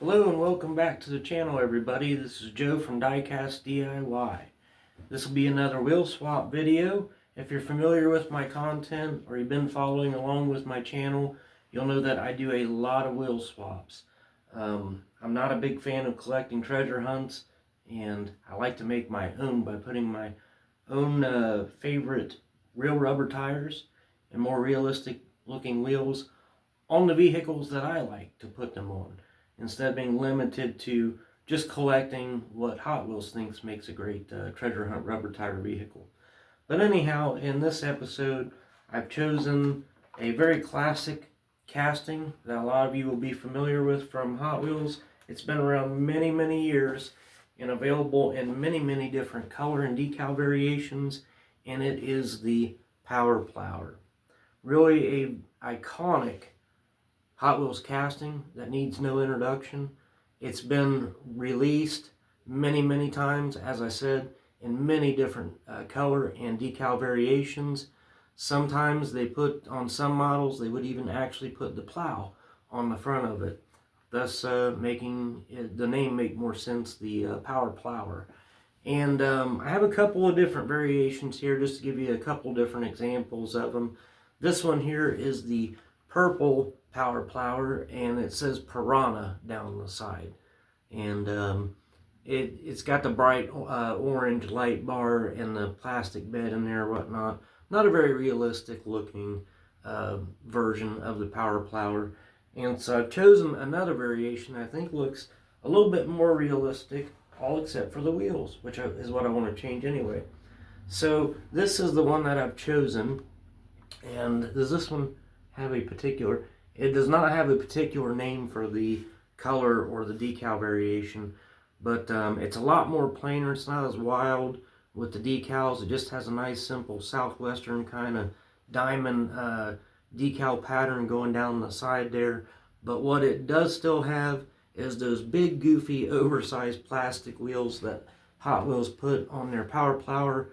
Hello and welcome back to the channel, everybody. This is Joe from Diecast DIY. This will be another wheel swap video. If you're familiar with my content or you've been following along with my channel, you'll know that I do a lot of wheel swaps. I'm not a big fan of collecting treasure hunts, and I like to make my own by putting my own favorite real rubber tires and more realistic looking wheels on the vehicles that I like to put them on, instead of being limited to just collecting what Hot Wheels thinks makes a great treasure hunt rubber tire vehicle. But anyhow, in this episode, I've chosen a very classic casting that a lot of you will be familiar with from Hot Wheels. It's been around many, many years and available in many, many different color and decal variations, and it is the Power Plower. Really a iconic Hot Wheels casting that needs no introduction. It's been released many, many times, as I said, in many different color and decal variations. Sometimes they put, on some models, they would even actually put the plow on the front of it, thus making the name make more sense, the Power Plower. And I have a couple of different variations here just to give you a couple different examples of them. This one here is the purple Power Plower, and it says Piranha down the side. And it's got the bright orange light bar and the plastic bed in there or whatnot. Not a very realistic looking version of the Power Plower. And so I've chosen another variation I think looks a little bit more realistic, all except for the wheels, which is what I want to change anyway. So this is the one that I've chosen. And does this one have a particular... It does not have a particular name for the color or the decal variation, but it's a lot more plainer. It's not as wild with the decals. It just has a nice simple southwestern kind of diamond decal pattern going down the side there. But what it does still have is those big goofy oversized plastic wheels that Hot Wheels put on their Power Plower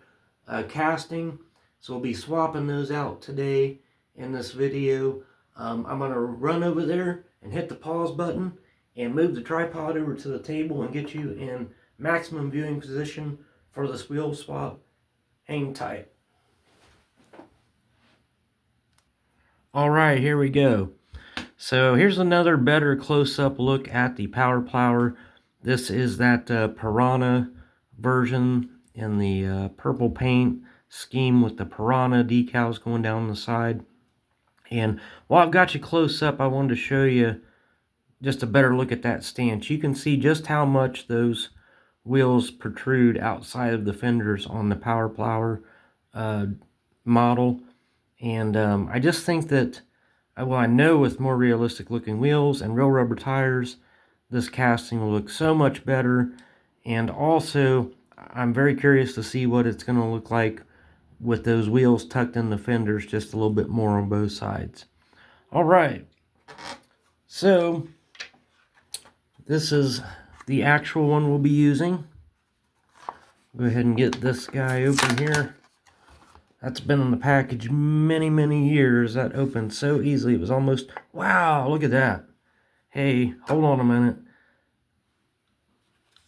casting. So we'll be swapping those out today in this video. I'm going to run over there and hit the pause button and move the tripod over to the table and get you in maximum viewing position for this wheel swap. Hang tight. Alright, here we go. So here's another better close-up look at the Power Plower. This is that Piranha version in the purple paint scheme with the Piranha decals going down the side. And while I've got you close up, I wanted to show you just a better look at that stance. You can see just how much those wheels protrude outside of the fenders on the Power Plower model. And I just think that, well, I know with more realistic looking wheels and real rubber tires, this casting will look so much better. And also, I'm very curious to see what it's going to look like with those wheels tucked in the fenders just a little bit more on both sides. Alright, so this is the actual one we'll be using. Go ahead and get this guy open here. That's been in the package many, many years. That opened so easily. It was almost, wow, look at that. Hey, hold on a minute.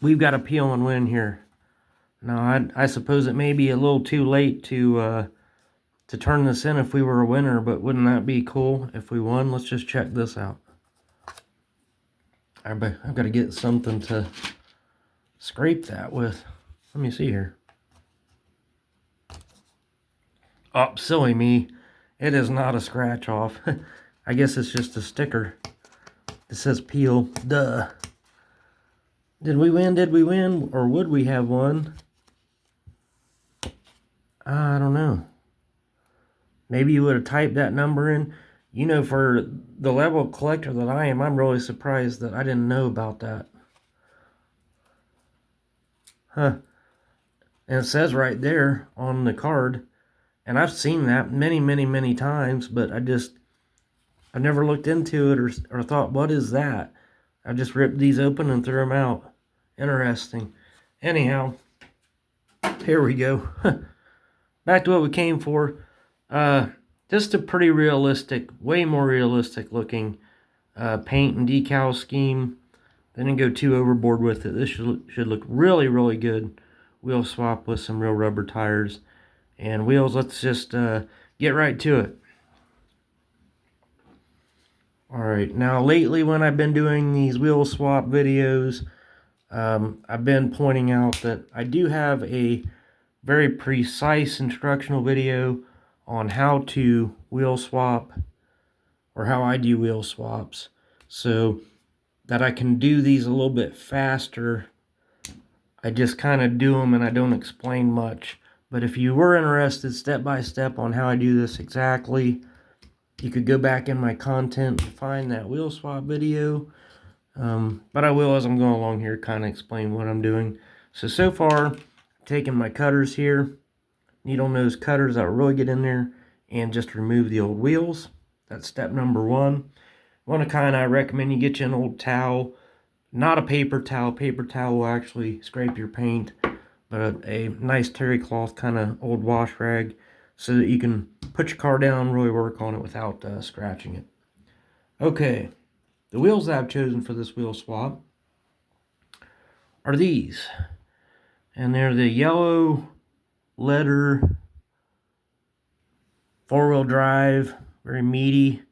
We've got a peel and win here. Now, I suppose it may be a little too late to turn this in if we were a winner, but wouldn't that be cool if we won? Let's just check this out. I've got to get something to scrape that with. Let me see here. Oh, silly me. It is not a scratch off. I guess it's just a sticker. It says peel. Duh. Did we win? Did we win? Or would we have won? I don't know. Maybe you would have typed that number in. You know, for the level of collector that I am, I'm really surprised that I didn't know about that. Huh. And it says right there on the card, and I've seen that many, many, many times, but I never looked into it or thought, what is that? I just ripped these open and threw them out. Interesting. Anyhow, here we go. Back to what we came for. Just a pretty realistic, way more realistic looking paint and decal scheme They didn't go too overboard with it. This should look really, really good. Wheel swap with some real rubber tires and wheels. Let's just get right to it. Alright, now lately when I've been doing these wheel swap videos, I've been pointing out that I do have a very precise instructional video on how to wheel swap, or how I do wheel swaps, so that I can do these a little bit faster. I just kind of do them and I don't explain much. But if you were interested step by step on how I do this exactly, you could go back in my content to find that wheel swap video. But I will, as I'm going along here, kind of explain what I'm doing. So far, I'm taking my cutters here, needle nose cutters that will really get in there and just remove the old wheels. That's step number one. One of kind, I recommend you get you an old towel, not a paper towel. Paper towel will actually scrape your paint, but a nice terry cloth kind of old wash rag, so that you can put your car down and really work on it without scratching it. Okay, the wheels that I've chosen for this wheel swap are these, and they're the yellow leather 4-wheel drive, very meaty,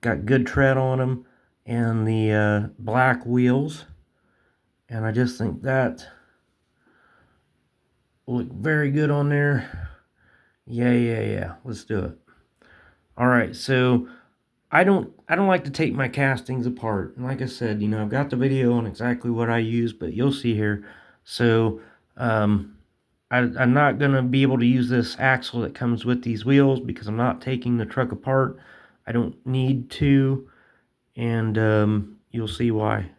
got good tread on them, and the black wheels. And I just think that will look very good on there. Yeah, let's do it. Alright, so I don't like to take my castings apart. And like I said, you know, I've got the video on exactly what I use, but you'll see here. So I'm not going to be able to use this axle that comes with these wheels because I'm not taking the truck apart. I don't need to, and you'll see why.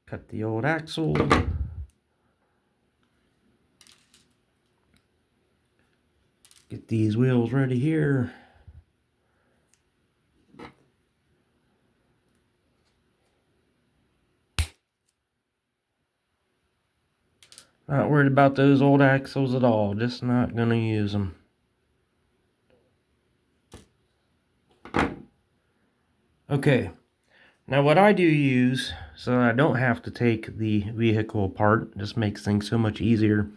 Cut the old axle. Get these wheels ready here. Not worried about those old axles at all. Just not going to use them. Okay. Now what I do use, so that I don't have to take the vehicle apart, just makes things so much easier,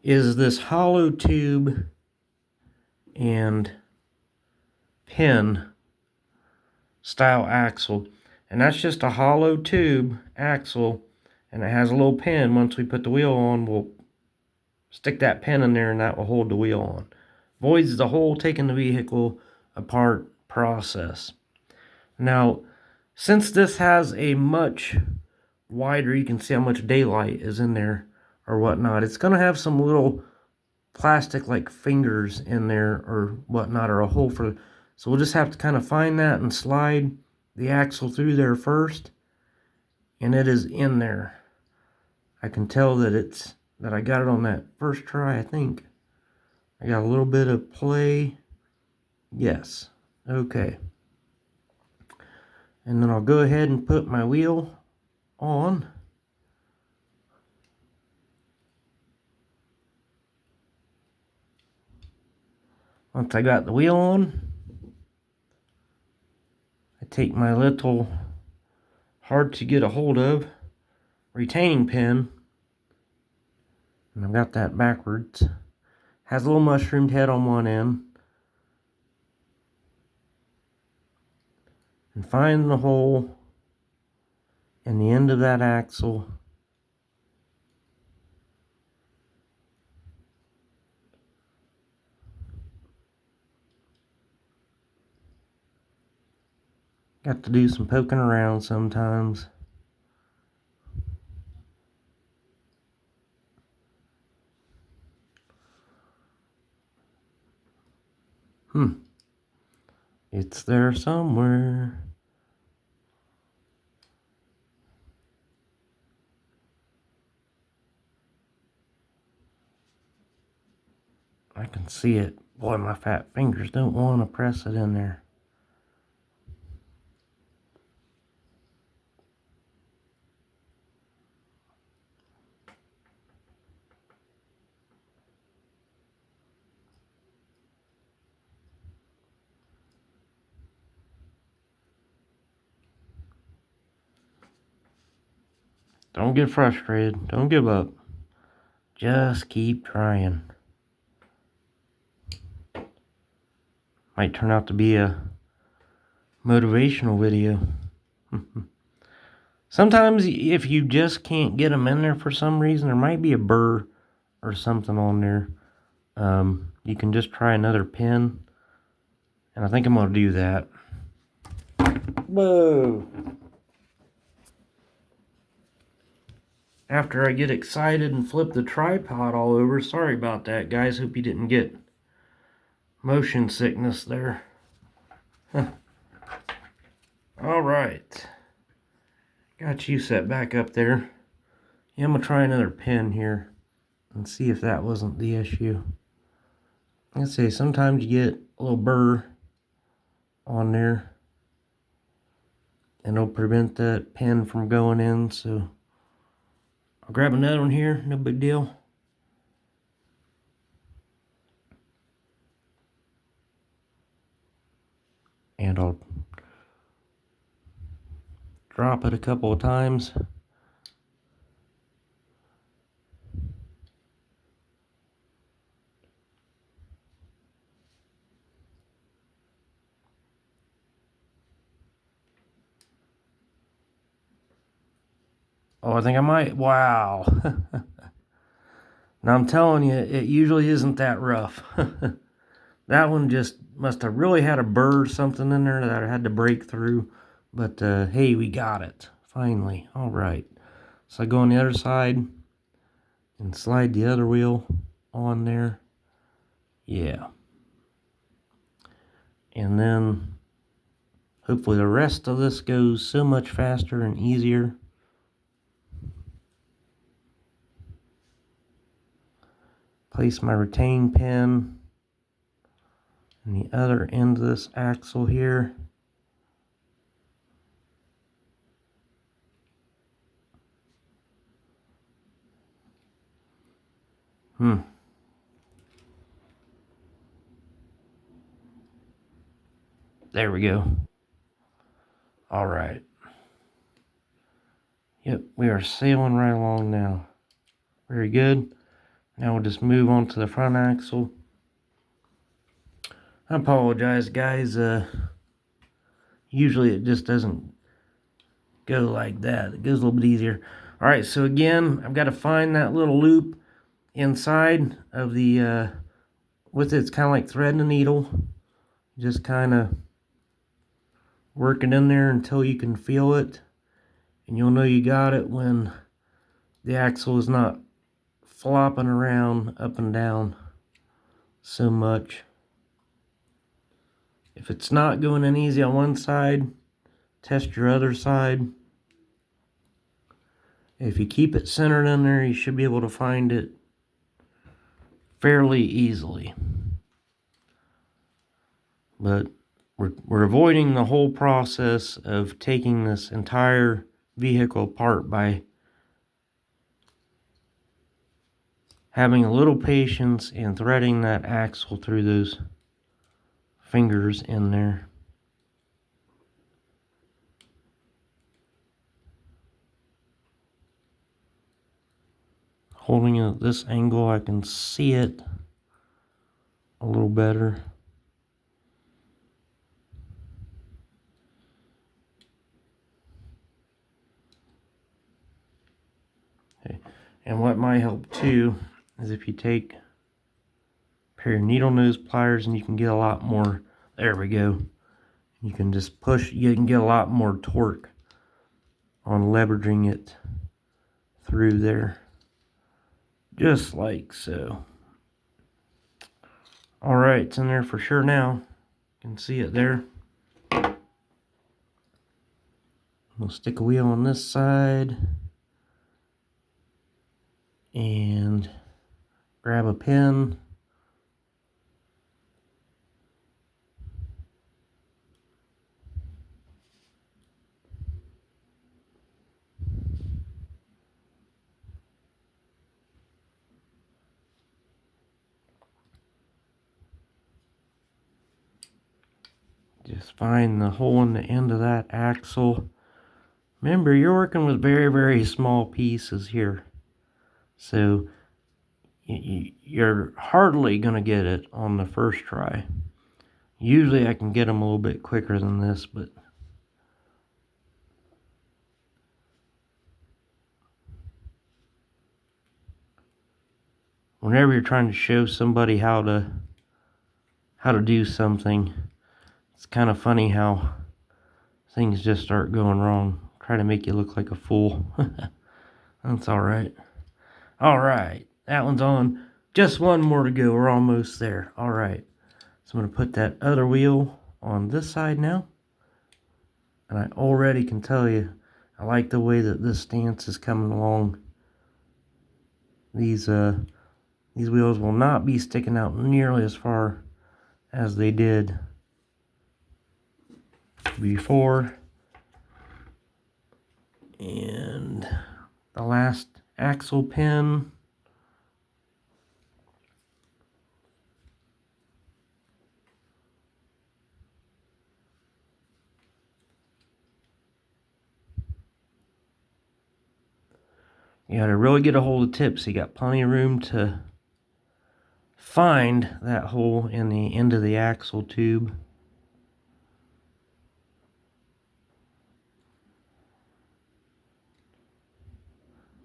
is this hollow tube and pin style axle. And that's just a hollow tube axle, and it has a little pin. Once we put the wheel on, we'll stick that pin in there and that will hold the wheel on. Avoids the whole taking the vehicle apart process. Now, since this has a much wider, you can see how much daylight is in there or whatnot, it's going to have some little plastic like fingers in there or whatnot, or a hole for, so we'll just have to kind of find that and slide the axle through there first, and it is in there. I can tell that I got it on that first try. I think I got a little bit of play. Yes. Okay. And then I'll go ahead and put my wheel on. Once I got the wheel on, I take my little hard to get a hold of retaining pin, and I've got that backwards. Has a little mushroomed head on one end. And find the hole in the end of that axle. Got to do some poking around sometimes. It's there somewhere. I can see it. Boy, my fat fingers don't want to press it in there. Don't get frustrated. Don't give up. Just keep trying. Might turn out to be a motivational video. Sometimes if you just can't get them in there for some reason, there might be a burr or something on there. You can just try another pin. And I think I'm going to do that. Whoa! After I get excited and flip the tripod all over. Sorry about that, guys. Hope you didn't get motion sickness there. Alright. Got you set back up there. Yeah, I'm going to try another pin here and see if that wasn't the issue. Let's say sometimes you get a little burr on there and it'll prevent that pin from going in, so I'll grab another one here, no big deal. And I'll drop it a couple of times. Oh, I think I might. Wow. Now I'm telling you, it usually isn't that rough. That one just must have really had a burr or something in there that I had to break through. But hey, we got it. Finally. Alright. So I go on the other side and slide the other wheel on there. Yeah. And then hopefully the rest of this goes so much faster and easier. Place my retain pin on the other end of this axle here. There we go. All right. Yep, we are sailing right along now. Very good. Now we'll just move on to the front axle. I apologize, guys. Usually it just doesn't go like that. It goes a little bit easier. All right, so again, I've got to find that little loop inside of the, with it's kind of like threading a needle. Just kind of work it in there until you can feel it. And you'll know you got it when the axle is not flopping around up and down so much. If it's not going in easy on one side, test your other side. If you keep it centered in there, you should be able to find it fairly easily. But we're avoiding the whole process of taking this entire vehicle apart by having a little patience and threading that axle through those fingers in there. Holding it at this angle, I can see it a little better. Okay. And what might help too is if you take a pair of needle nose pliers and you can get a lot more, there we go. You can just push, you can get a lot more torque on leveraging it through there. Just like so. Alright, it's in there for sure now. You can see it there. We'll stick a wheel on this side. And grab a pin. Just find the hole in the end of that axle. Remember, you're working with very, very small pieces here. So you're hardly going to get it on the first try. Usually I can get them a little bit quicker than this, but whenever you're trying to show somebody how to do something, it's kind of funny how things just start going wrong. Try to make you look like a fool. That's alright. Alright, that one's on. Just one more to go. We're almost there. Alright, so I'm going to put that other wheel on this side now. And I already can tell you, I like the way that this stance is coming along. These wheels will not be sticking out nearly as far as they did before. And the last axle pin. You gotta really get a hold of the tip so you got plenty of room to find that hole in the end of the axle tube.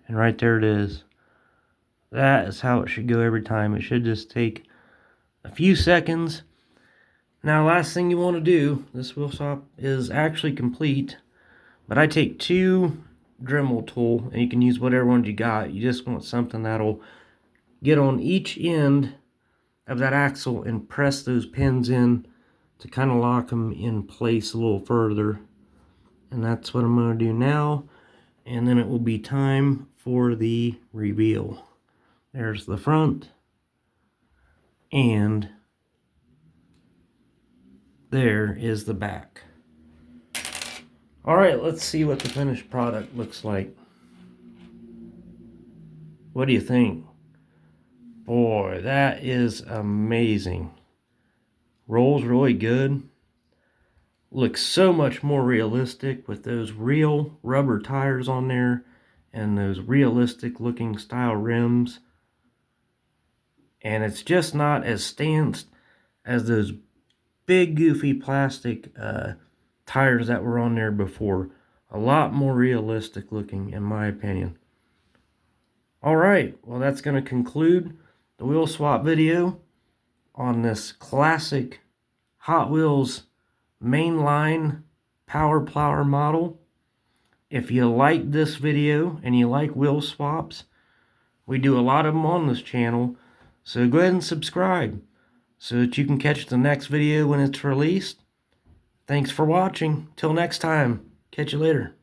And right there it is. That is how it should go every time. It should just take a few seconds. Now, last thing you want to do, this wheel swap is actually complete, but I take 2 Dremel tool, and you can use whatever ones you got. You just want something that'll get on each end of that axle and press those pins in to kind of lock them in place a little further. And that's what I'm going to do now. And then it will be time for the reveal. There's the front. And there is the back. Alright, let's see what the finished product looks like. What do you think? Boy, that is amazing. Rolls really good. Looks so much more realistic with those real rubber tires on there and those realistic looking style rims. And it's just not as stanced as those big goofy plastic tires that were on there before. A lot more realistic looking, in my opinion. Alright, well, that's going to conclude the wheel swap video on this classic Hot Wheels mainline Power Plower model. If you like this video and you like wheel swaps, we do a lot of them on this channel, so go ahead and subscribe so that you can catch the next video when it's released. Thanks for watching. Till next time. Catch you later.